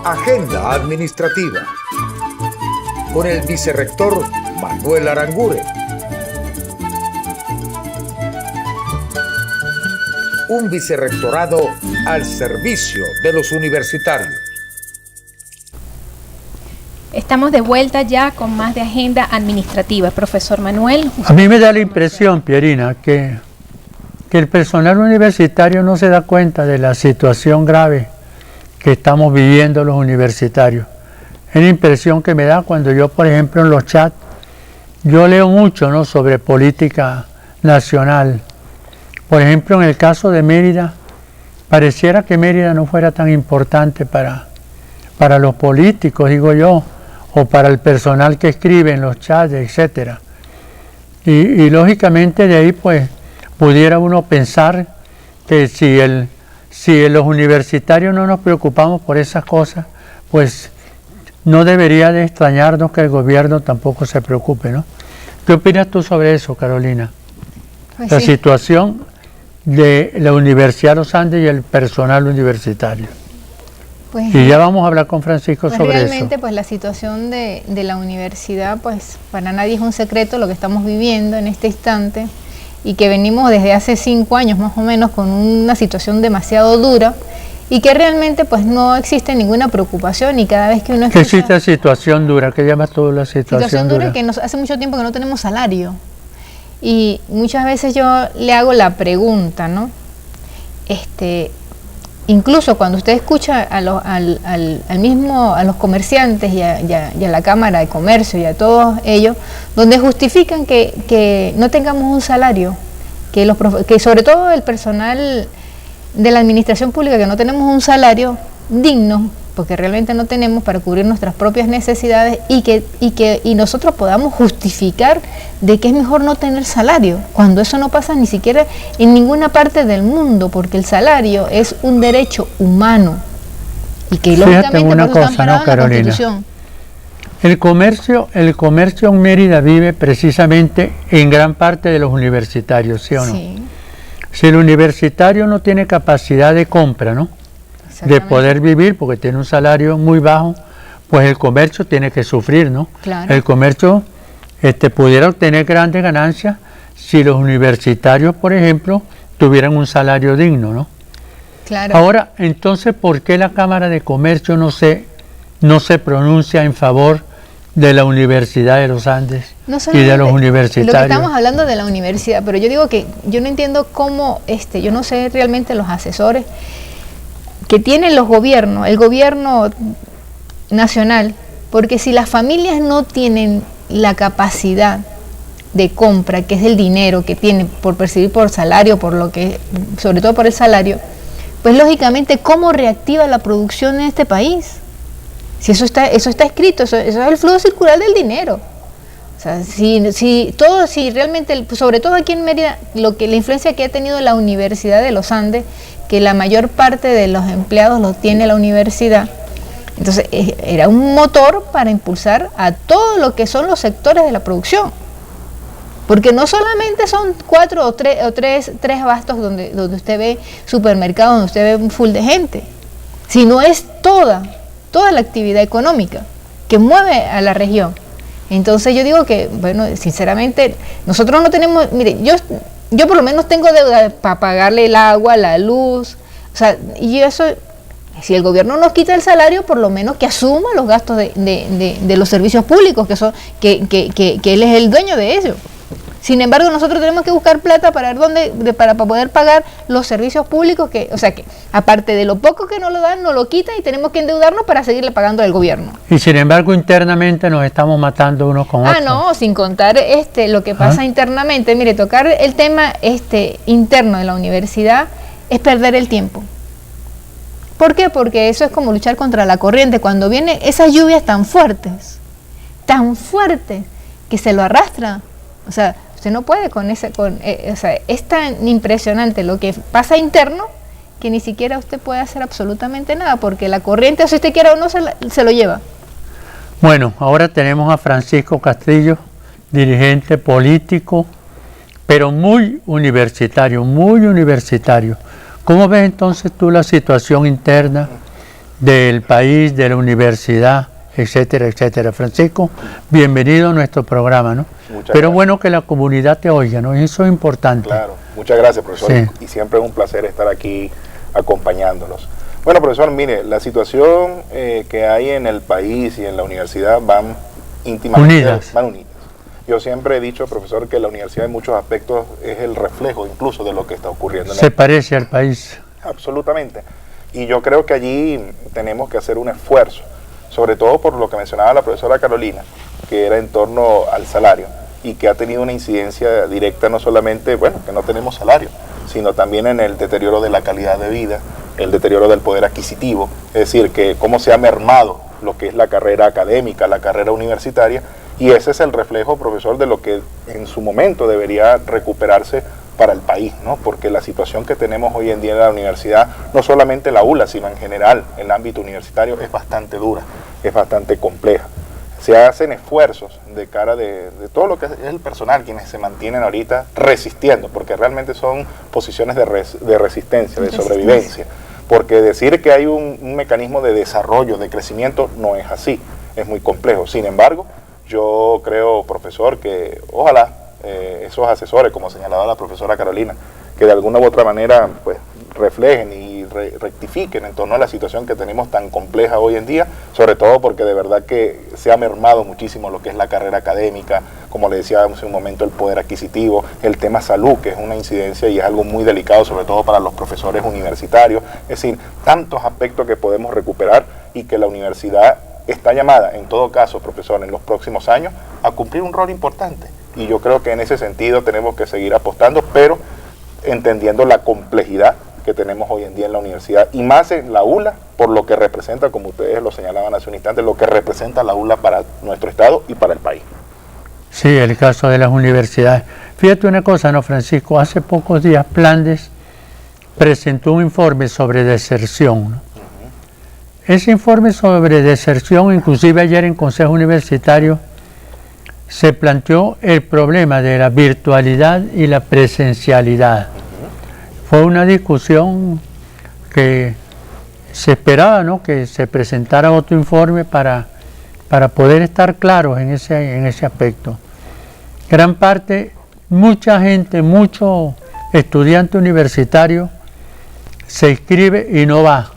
Agenda Administrativa con el vicerrector Manuel Aranguren. Un vicerrectorado al servicio de los universitarios. Estamos de vuelta ya con más de Agenda Administrativa. Profesor Manuel. A mí me da la impresión, Pierina, que el personal universitario no se da cuenta de la situación grave que estamos viviendo los universitarios. Es la impresión que me da cuando yo, por ejemplo, en los chats, yo leo mucho, ¿no?, sobre política nacional. Por ejemplo, en el caso de Mérida, pareciera que Mérida no fuera tan importante para los políticos, digo yo, o para el personal que escribe en los chats, etcétera. Y lógicamente de ahí pues pudiera uno pensar que si los universitarios no nos preocupamos por esas cosas, pues no debería de extrañarnos que el gobierno tampoco se preocupe, ¿no? ¿Qué opinas tú sobre eso, Carolina? Pues la sí. situación de la Universidad de los Andes y el personal universitario. Pues, y ya vamos a hablar con Francisco sobre realmente, eso. pues la situación de la universidad, pues para nadie es un secreto lo que estamos viviendo en este instante y que venimos desde hace 5 años más o menos con una situación demasiado dura y que realmente pues no existe ninguna preocupación y cada vez que uno ¿Qué escucha... existe situación dura? ¿Qué llamas tú la situación dura? Que hace mucho tiempo que no tenemos salario y muchas veces yo le hago la pregunta, ¿no? Incluso cuando usted escucha a los comerciantes y a la Cámara de Comercio y a todos ellos, donde justifican que no tengamos un salario, que sobre todo el personal de la administración pública, que no tenemos un salario digno, porque realmente no tenemos para cubrir nuestras propias necesidades y nosotros podamos justificar de que es mejor no tener salario, cuando eso no pasa ni siquiera en ninguna parte del mundo, porque el salario es un derecho humano y que lógicamente una está cosa, amparado ¿no, en la Carolina? Constitución. El comercio en Mérida vive precisamente en gran parte de los universitarios, ¿sí o no? Sí. Si el universitario no tiene capacidad de compra, ¿no?, de poder vivir porque tiene un salario muy bajo, pues el comercio tiene que sufrir, ¿no? Claro. El comercio pudiera obtener grandes ganancias si los universitarios, por ejemplo, tuvieran un salario digno, ¿no? Claro. Ahora, entonces, ¿por qué la Cámara de Comercio no se pronuncia en favor de la Universidad de los Andes y de los universitarios? Lo que estamos hablando de la universidad, pero yo digo que yo no entiendo cómo, yo no sé realmente los asesores que tienen los gobiernos, el gobierno nacional, porque si las familias no tienen la capacidad de compra, que es el dinero que tienen por percibir por salario, sobre todo por el salario, pues lógicamente, ¿cómo reactiva la producción en este país? Si eso está escrito, eso es el flujo circular del dinero. O sea, si realmente, sobre todo aquí en Mérida, la influencia que ha tenido la Universidad de los Andes, que la mayor parte de los empleados los tiene la universidad, entonces era un motor para impulsar a todo lo que son los sectores de la producción, porque no solamente son 4 o 3 abastos donde usted ve supermercados, donde usted ve un full de gente, sino es toda la actividad económica que mueve a la región. Entonces yo digo que, bueno, sinceramente, nosotros no tenemos, mire, yo por lo menos tengo deuda para pagarle el agua, la luz, o sea, y eso, si el gobierno nos quita el salario, por lo menos que asuma los gastos de los servicios públicos, que él es el dueño de ellos. Sin embargo, nosotros tenemos que buscar plata para poder pagar los servicios públicos, que aparte de lo poco que nos lo dan, nos lo quitan y tenemos que endeudarnos para seguirle pagando al gobierno. Y sin embargo, internamente nos estamos matando unos con otros. No, sin contar lo que pasa internamente. Mire, tocar el tema interno de la universidad es perder el tiempo. ¿Por qué? Porque eso es como luchar contra la corriente. Cuando vienen esas lluvias tan fuertes, que se lo arrastra. O sea, usted no puede es tan impresionante lo que pasa interno que ni siquiera usted puede hacer absolutamente nada, porque la corriente, o si usted quiere o no, se lo lleva. Bueno, ahora tenemos a Francisco Castillo, dirigente político, pero muy universitario. ¿Cómo ves entonces tú la situación interna del país, de la universidad, etcétera, etcétera. Francisco, bienvenido a nuestro programa, ¿no? Muchas Pero gracias. bueno que la comunidad te oiga, ¿no? Eso es importante. Claro, muchas gracias, profesor, Sí. y siempre es un placer estar aquí acompañándolos. Bueno, profesor, mire, la situación que hay en el país y en la universidad van íntimamente Unidas. van unidas. Yo siempre he dicho, profesor, que la universidad en muchos aspectos es el reflejo incluso de lo que está ocurriendo en Se el parece al país. Absolutamente. Y yo creo que allí tenemos que hacer un esfuerzo, sobre todo por lo que mencionaba la profesora Carolina, que era en torno al salario y que ha tenido una incidencia directa no solamente, bueno, que no tenemos salario, sino también en el deterioro de la calidad de vida, el deterioro del poder adquisitivo, es decir, que cómo se ha mermado lo que es la carrera académica, la carrera universitaria, y ese es el reflejo, profesor, de lo que en su momento debería recuperarse para el país, ¿no? Porque la situación que tenemos hoy en día en la universidad, no solamente la ULA, sino en general, el ámbito universitario, es bastante dura, es bastante compleja. Se hacen esfuerzos de cara de todo lo que es el personal, quienes se mantienen ahorita resistiendo, porque realmente son posiciones de resistencia, de sobrevivencia. Porque decir que hay un mecanismo de desarrollo, de crecimiento, no es así, es muy complejo. Sin embargo, yo creo, profesor, que ojalá esos asesores, como señalaba la profesora Carolina, que de alguna u otra manera pues reflejen y rectifiquen en torno a la situación que tenemos tan compleja hoy en día, sobre todo porque de verdad que se ha mermado muchísimo lo que es la carrera académica, como le decía hace un momento, el poder adquisitivo, el tema salud, que es una incidencia y es algo muy delicado, sobre todo para los profesores universitarios, es decir, tantos aspectos que podemos recuperar y que la universidad está llamada, en todo caso, profesor, en los próximos años, a cumplir un rol importante. Y yo creo que en ese sentido tenemos que seguir apostando, pero entendiendo la complejidad que tenemos hoy en día en la universidad, y más en la ULA, por lo que representa, como ustedes lo señalaban hace un instante, lo que representa la ULA para nuestro Estado y para el país. Sí, el caso de las universidades. Fíjate una cosa, ¿no, Francisco? Hace pocos días Plandes presentó un informe sobre deserción, ¿no? Ese informe sobre deserción, inclusive ayer en Consejo Universitario, se planteó el problema de la virtualidad y la presencialidad. Fue una discusión que se esperaba, ¿no?, que se presentara otro informe para poder estar claros en ese aspecto. Gran parte, mucha gente, mucho estudiante universitario se inscribe y no va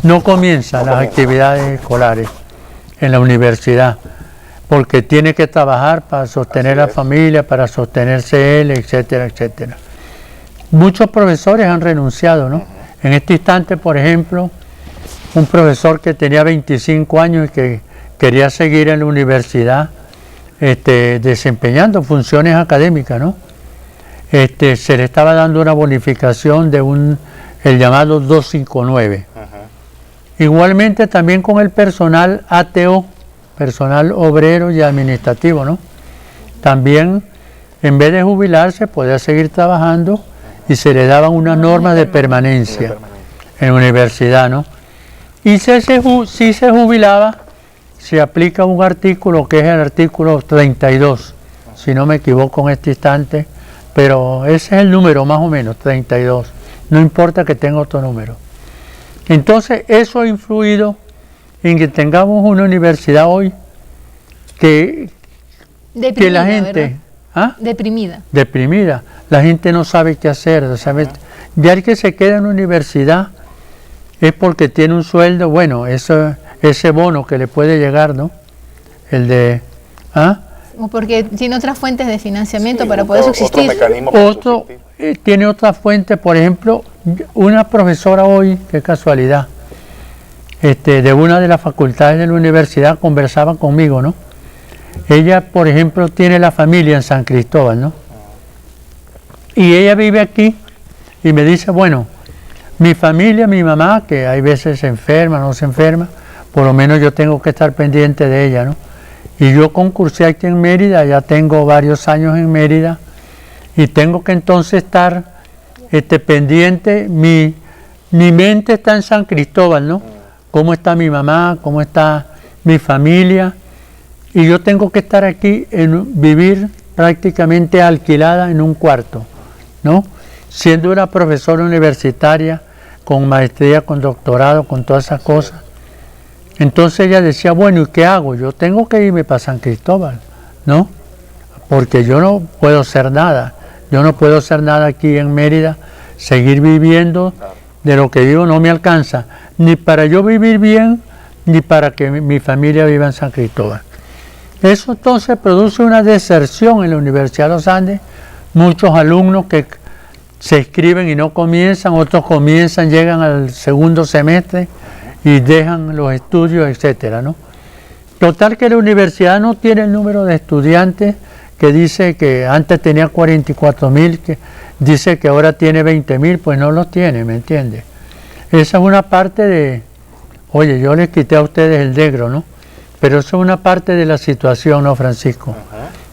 no comienza las actividades escolares en la universidad, porque tiene que trabajar para sostener la familia, para sostenerse él, etcétera, etcétera. Muchos profesores han renunciado, ¿no? En este instante, por ejemplo, un profesor que tenía 25 años y que quería seguir en la universidad desempeñando funciones académicas, ¿no? Se le estaba dando una bonificación de el llamado 259. Igualmente también con el personal ATO, personal obrero y administrativo, ¿no? También, en vez de jubilarse, podía seguir trabajando y se le daban unas normas de permanencia en la universidad, ¿no? Y si se jubilaba, se aplica un artículo que es el artículo 32, si no me equivoco en este instante, pero ese es el número más o menos, 32, no importa que tenga otro número. Entonces eso ha influido en que tengamos una universidad hoy que la gente... ¿Ah? Deprimida. La gente no sabe qué hacer. Ya el que se queda en la universidad es porque tiene un sueldo, bueno, ese bono que le puede llegar, ¿no? El de... ¿ah? O porque tiene otras fuentes de financiamiento para poder subsistir. Tiene otras fuentes, por ejemplo, una profesora hoy, qué casualidad, de una de las facultades de la universidad conversaba conmigo, ¿no? Ella, por ejemplo, tiene la familia en San Cristóbal, ¿no? Y ella vive aquí y me dice, bueno, mi familia, mi mamá, que hay veces se enferma, no se enferma, por lo menos yo tengo que estar pendiente de ella, ¿no? Y yo concursé aquí en Mérida, ya tengo varios años en Mérida, y tengo que entonces estar pendiente, mi mente está en San Cristóbal, ¿no? ¿Cómo está mi mamá? ¿Cómo está mi familia? Y yo tengo que estar aquí, vivir prácticamente alquilada en un cuarto, ¿no? Siendo una profesora universitaria, con maestría, con doctorado, con todas esas cosas. Entonces ella decía, bueno, ¿y qué hago? Yo tengo que irme para San Cristóbal, ¿no? Porque yo no puedo hacer nada. Yo no puedo hacer nada aquí en Mérida, seguir viviendo de lo que vivo no me alcanza, ni para yo vivir bien, ni para que mi familia viva en San Cristóbal. Eso entonces produce una deserción en la Universidad de los Andes, muchos alumnos que se inscriben y no comienzan, otros comienzan, llegan al segundo semestre y dejan los estudios, etcétera, ¿no? Total que la universidad no tiene el número de estudiantes que dice que antes tenía 44.000, que dice que ahora tiene 20.000, pues no los tiene, ¿me entiende? Esa es una parte de, oye, yo les quité a ustedes el negro, ¿no? Pero eso es una parte de la situación, ¿no, Francisco?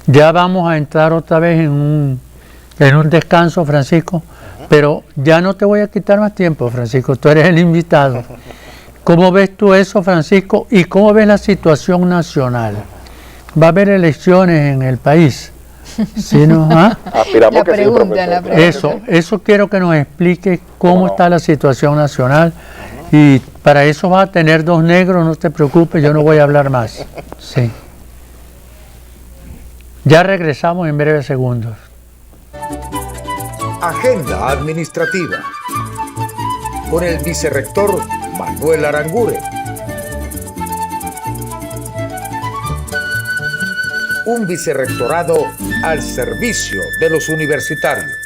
Ya vamos a entrar otra vez en un descanso, Francisco, pero ya no te voy a quitar más tiempo, Francisco, tú eres el invitado. ¿Cómo ves tú eso, Francisco? ¿Y cómo ves la situación nacional? ¿Va a haber elecciones en el país? ¿Sí, no? ¿Ah? Aspiramos que sí, profesor. Eso quiero que nos explique cómo está la situación nacional. Y para eso vas a tener dos negros, no te preocupes, yo no voy a hablar más. Sí. Ya regresamos en breves segundos. Agenda administrativa con el vicerrector Manuel Aranguren. Un vicerrectorado al servicio de los universitarios.